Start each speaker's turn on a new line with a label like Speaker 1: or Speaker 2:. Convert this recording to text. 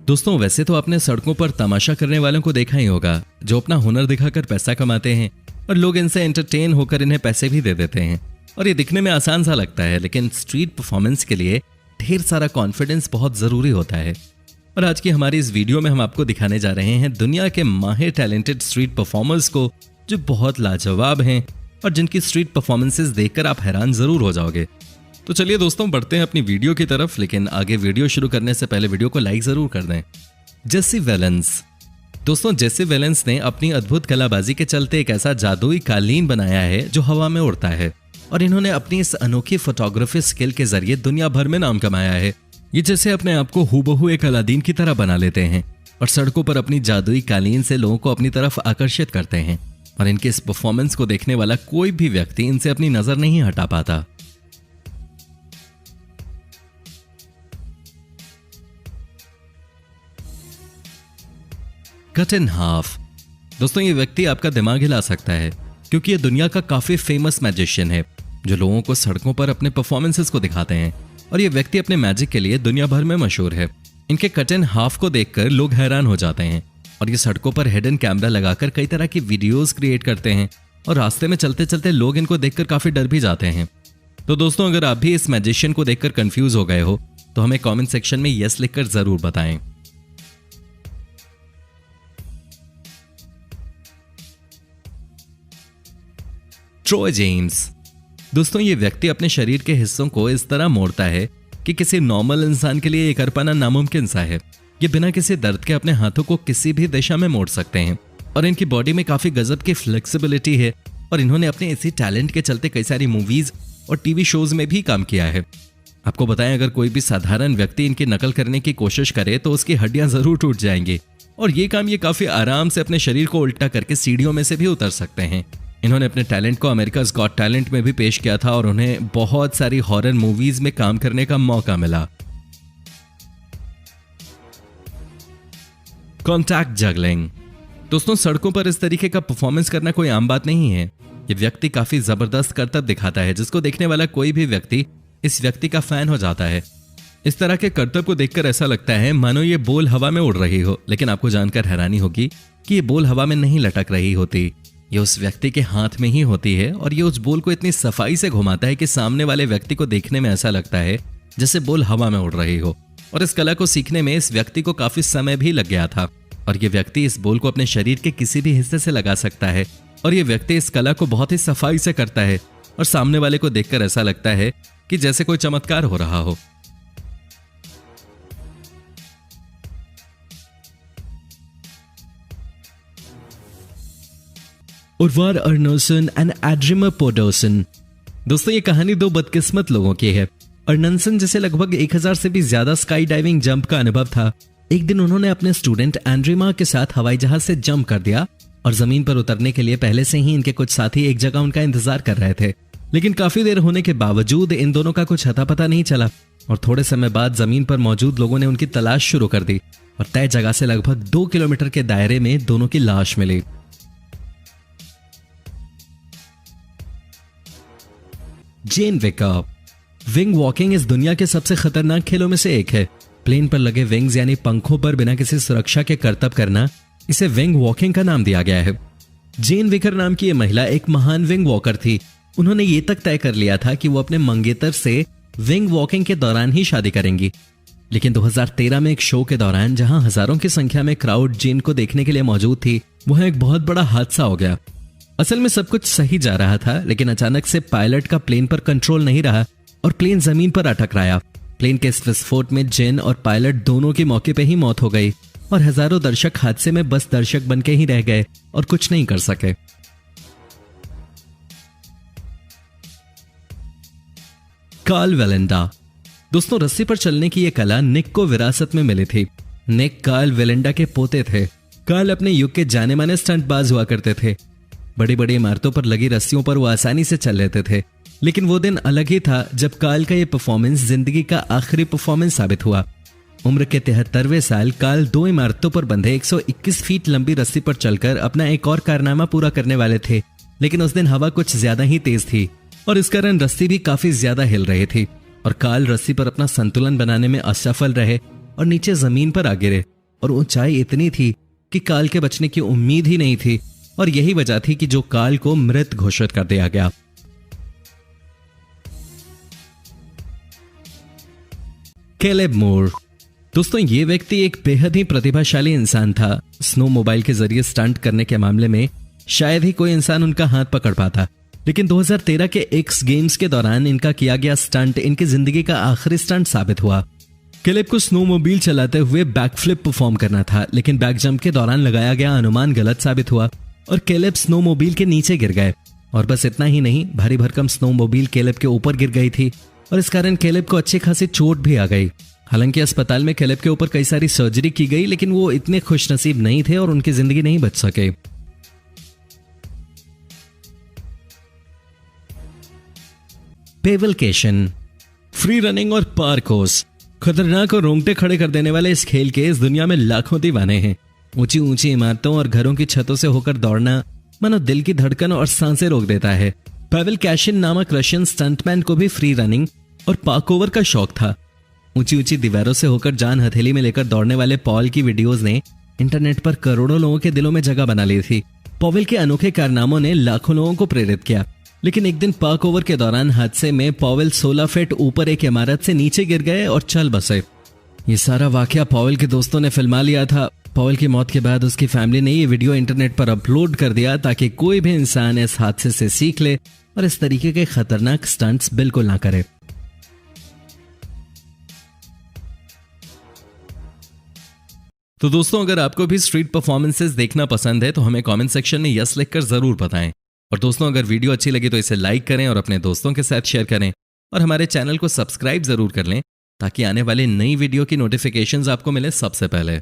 Speaker 1: दोस्तों, वैसे तो आपने सड़कों पर तमाशा करने वालों को देखा ही होगा, जो अपना हुनर दिखाकर पैसा कमाते हैं और लोग इनसे एंटरटेन होकर इन्हें पैसे भी दे देते हैं। और ये दिखने में आसान सा लगता है, लेकिन स्ट्रीट परफॉर्मेंस के लिए ढेर सारा कॉन्फिडेंस बहुत जरूरी होता है। और आज की हमारी इस वीडियो में हम आपको दिखाने जा रहे हैं दुनिया के माहिर टैलेंटेड स्ट्रीट परफॉर्मर्स को, जो बहुत लाजवाब हैं और जिनकी स्ट्रीट परफॉर्मेंसेस देखकर आप हैरान जरूर हो जाओगे। तो चलिए दोस्तों, बढ़ते हैं अपनी वीडियो की तरफ, लेकिन आगे वीडियो शुरू करने से पहले वीडियो को लाइक जरूर कर दें। जेसी वेलेंस। दोस्तों, जेसी वेलेंस ने अपनी अद्भुत कलाबाजी के चलते एक ऐसा जादुई कालीन बनाया है जो हवा में उड़ता है, और इन्होंने अपनी इस अनोखी फोटोग्राफी स्किल के जरिए दुनिया भर में नाम कमाया है। ये जैसे अपने आप को हूबहू एक अलादीन की तरह बना लेते हैं और सड़कों पर अपनी जादुई कालीन से लोगों को अपनी तरफ आकर्षित करते हैं, और इनके इस परफॉर्मेंस को देखने वाला कोई भी व्यक्ति इनसे अपनी नजर नहीं हटा पाता। Cut in half. दोस्तों, ये व्यक्ति आपका दिमाग हिला सकता है, क्योंकि ये दुनिया का काफी फेमस मैजिशियन है जो लोगों को सड़कों पर अपने परफॉर्मेंसेस को दिखाते हैं, और ये व्यक्ति अपने मैजिक के लिए दुनिया भर में मशहूर है। इनके कट इन हाफ को देखकर लोग हैरान हो जाते हैं, और ये सड़कों पर हिडन कैमरा लगाकर कई तरह की वीडियोस क्रिएट करते हैं, और रास्ते में चलते चलते लोग इनको देखकर काफी डर भी जाते हैं। तो दोस्तों, अगर आप भी इस मैजिशियन को देखकर कंफ्यूज हो गए हो तो हमें कमेंट सेक्शन में यस लिखकर जरूर बताएं। Troy James. दोस्तों, ये व्यक्ति अपने शरीर के हिस्सों को इस तरह मोड़ता है कि किसी नॉर्मल इंसान के लिए ये कर पाना नामुमकिन सा है। ये बिना किसी दर्द के अपने हाथों को किसी भी दिशा में मोड़ सकते हैं, और इनकी बॉडी में काफी गजब की फ्लेक्सिबिलिटी है, और इन्होंने अपने इसी टैलेंट के चलते कई सारी मूवीज और टीवी शोज में भी काम किया है। आपको बताएं, अगर कोई भी साधारण व्यक्ति इनकी नकल करने की कोशिश करे तो उसकी हड्डियां जरूर टूट जाएंगी, और ये काम ये काफी आराम से अपने शरीर को उल्टा करके सीढ़ियों में से भी उतर सकते हैं। इन्होंने अपने टैलेंट को अमेरिकाज़ गॉट टैलेंट में भी पेश किया था, और उन्हें बहुत सारी हॉरर मूवीज में काम करने का मौका मिला। Contact juggling. दोस्तों, सड़कों पर इस तरीके का परफॉर्मेंस करना कोई आम बात नहीं है। ये व्यक्ति काफी जबरदस्त करतब दिखाता है, जिसको देखने वाला कोई भी व्यक्ति इस व्यक्ति का फैन हो जाता है। इस तरह के करतब को देखकर ऐसा लगता है मानो ये बॉल हवा में उड़ रही हो, लेकिन आपको जानकर हैरानी होगी कि ये बॉल हवा में नहीं लटक रही होती, ये उस व्यक्ति के हाथ में ही होती है, और ये उस बॉल को इतनी सफाई से घुमाता है कि सामने वाले व्यक्ति को देखने में ऐसा लगता है जैसे बॉल हवा में उड़ रही हो। और इस कला को सीखने में इस व्यक्ति को काफी समय भी लग गया था, और ये व्यक्ति इस बॉल को अपने शरीर के किसी भी हिस्से से लगा सकता है, और ये व्यक्ति इस कला को बहुत ही सफाई से करता है, और सामने वाले को देखकर ऐसा लगता है कि जैसे कोई चमत्कार हो रहा हो। उर्वार अर्नसन एंड एड्रिमा पोडोसन। दोस्तों, ये कहानी दो बदकिस्मत लोगों की है। अर्नसन, जिसे लगभग 1000 से भी ज्यादा स्काई डाइविंग जंप का अनुभव था, एक दिन उन्होंने अपने स्टूडेंट एंड्रिमा के साथ हवाई जहाज से जंप कर दिया, और जमीन पर उतरने के लिए पहले से ही इनके कुछ साथी एक जगह उनका इंतजार कर रहे थे। लेकिन काफी देर होने के बावजूद इन दोनों का कुछ अता पता नहीं चला, और थोड़े समय बाद जमीन पर मौजूद लोगों ने उनकी तलाश शुरू कर दी, और तय जगह से लगभग 2 किलोमीटर के दायरे में दोनों की लाश मिली। जेन विकर। विंग वॉकिंग इस दुनिया के सबसे खतरनाक खेलों में से एक है। प्लेन पर लगे विंग्स यानी पंखों पर बिना किसी सुरक्षा के करतब करना, इसे विंग वॉकिंग का नाम दिया गया है। जेन विकर नाम की यह महिला एक महान विंग वॉकर थी। उन्होंने ये तक तय कर लिया था कि वो अपने मंगेतर से विंग वॉकिंग के दौरान ही शादी करेंगी। लेकिन 2013 में एक शो के दौरान, जहां हजारों की संख्या में क्राउड जेन को देखने के लिए मौजूद थी, वहां एक बहुत बड़ा हादसा हो गया। असल में सब कुछ सही जा रहा था, लेकिन अचानक से पायलट का प्लेन पर कंट्रोल नहीं रहा और प्लेन जमीन पर टकराया। प्लेन के इस विस्फोट में जेन और पायलट दोनों की मौके पे ही मौत हो गई, और हजारों दर्शक हादसे में बस दर्शक बनके ही रह गए और कुछ नहीं कर सके। कार्ल वेलिंडा। दोस्तों, रस्सी पर चलने की यह कला निक को विरासत में मिली थी। निक कार्ल वेलिंडा के पोते थे। कार्ल अपने युग के जाने माने स्टंटबाज हुआ करते थे। बड़ी बड़ी इमारतों पर लगी रस्सियों पर वो आसानी से चल लेते थे, लेकिन वो दिन अलग ही था जब कार्ल का ये परफॉर्मेंस जिंदगी का आखिरी परफॉर्मेंस साबित हुआ। उम्र के 73वें साल कार्ल 2 इमारतों पर बंधे 121 फीट लंबी रस्सी पर चलकर अपना एक और कारनामा पूरा करने वाले थे, लेकिन उस दिन हवा कुछ ज्यादा ही तेज थी, और इस कारण रस्सी भी काफी ज्यादा हिल रही थी, और कार्ल रस्सी पर अपना संतुलन बनाने में असफल रहे और नीचे जमीन पर आ गिरे। और ऊंचाई इतनी थी कि काल के बचने की उम्मीद ही नहीं थी, और यही वजह थी कि जो काल को मृत घोषित कर दिया गया। कैलेब मूर। दोस्तों, ये व्यक्ति एक बेहद ही प्रतिभाशाली इंसान था। स्नो मोबाइल के जरिए स्टंट करने के मामले में शायद ही कोई इंसान उनका हाथ पकड़ पाता, लेकिन 2013 के एक्स गेम्स के दौरान इनका किया गया स्टंट इनकी जिंदगी का आखिरी स्टंट साबित हुआ। कैलेब को स्नोमोबाइल चलाते हुए बैकफ्लिप परफॉर्म करना था, लेकिन बैक जंप के दौरान लगाया गया अनुमान गलत साबित हुआ और कैलेब स्नोमोबाइल के नीचे गिर गए। और बस इतना ही नहीं, भारी भरकम स्नोमोबाइल कैलेब के ऊपर गिर गई थी और इस कारण कैलेब को अच्छी खासी चोट भी आ गई। हालांकि अस्पताल में कैलेब के ऊपर कई सारी सर्जरी की गई, लेकिन वो इतने खुशनसीब नहीं थे और उनकी जिंदगी नहीं बच सके। पेवल केशन। फ्री रनिंग और पार्कोस। खतरनाक और रोंगटे खड़े कर देने वाले इस खेल के इस दुनिया में लाखों दीवाने हैं। ऊंची ऊंची इमारतों और घरों की छतों से होकर दौड़ना मानो दिल की धड़कन और सांसें रोक देता है। पेवल कैशिन नामक रशियन स्टंटमैन को भी फ्री रनिंग और पार्कओवर का शौक था। ऊंची ऊंची दीवारों से होकर जान हथेली में लेकर दौड़ने वाले पॉल की वीडियोस ने इंटरनेट पर करोड़ों लोगों के दिलों में जगह बना ली थी। पॉवेल के अनोखे कारनामों ने लाखों लोगों को प्रेरित किया, लेकिन एक दिन पार्कओवर के दौरान हादसे में पॉवेल 16 फीट ऊपर एक इमारत से नीचे गिर गए और चल बसे। ये सारा वाकया पॉवेल के दोस्तों ने फिल्मा लिया था। पॉवेल की मौत के बाद उसकी फैमिली ने ये वीडियो इंटरनेट पर अपलोड कर दिया ताकि कोई भी इंसान इस हादसे से सीख ले और इस तरीके के खतरनाक स्टंट्स बिल्कुल ना करे। तो दोस्तों, अगर आपको भी स्ट्रीट परफॉर्मेंसेस देखना पसंद है तो हमें कमेंट सेक्शन में यस लिखकर जरूर बताएं। और दोस्तों, अगर वीडियो अच्छी लगी तो इसे लाइक करें और अपने दोस्तों के साथ शेयर करें और हमारे चैनल को सब्सक्राइब जरूर कर लें ताकि आने वाले नई वीडियो की नोटिफिकेशंस आपको मिले सबसे पहले।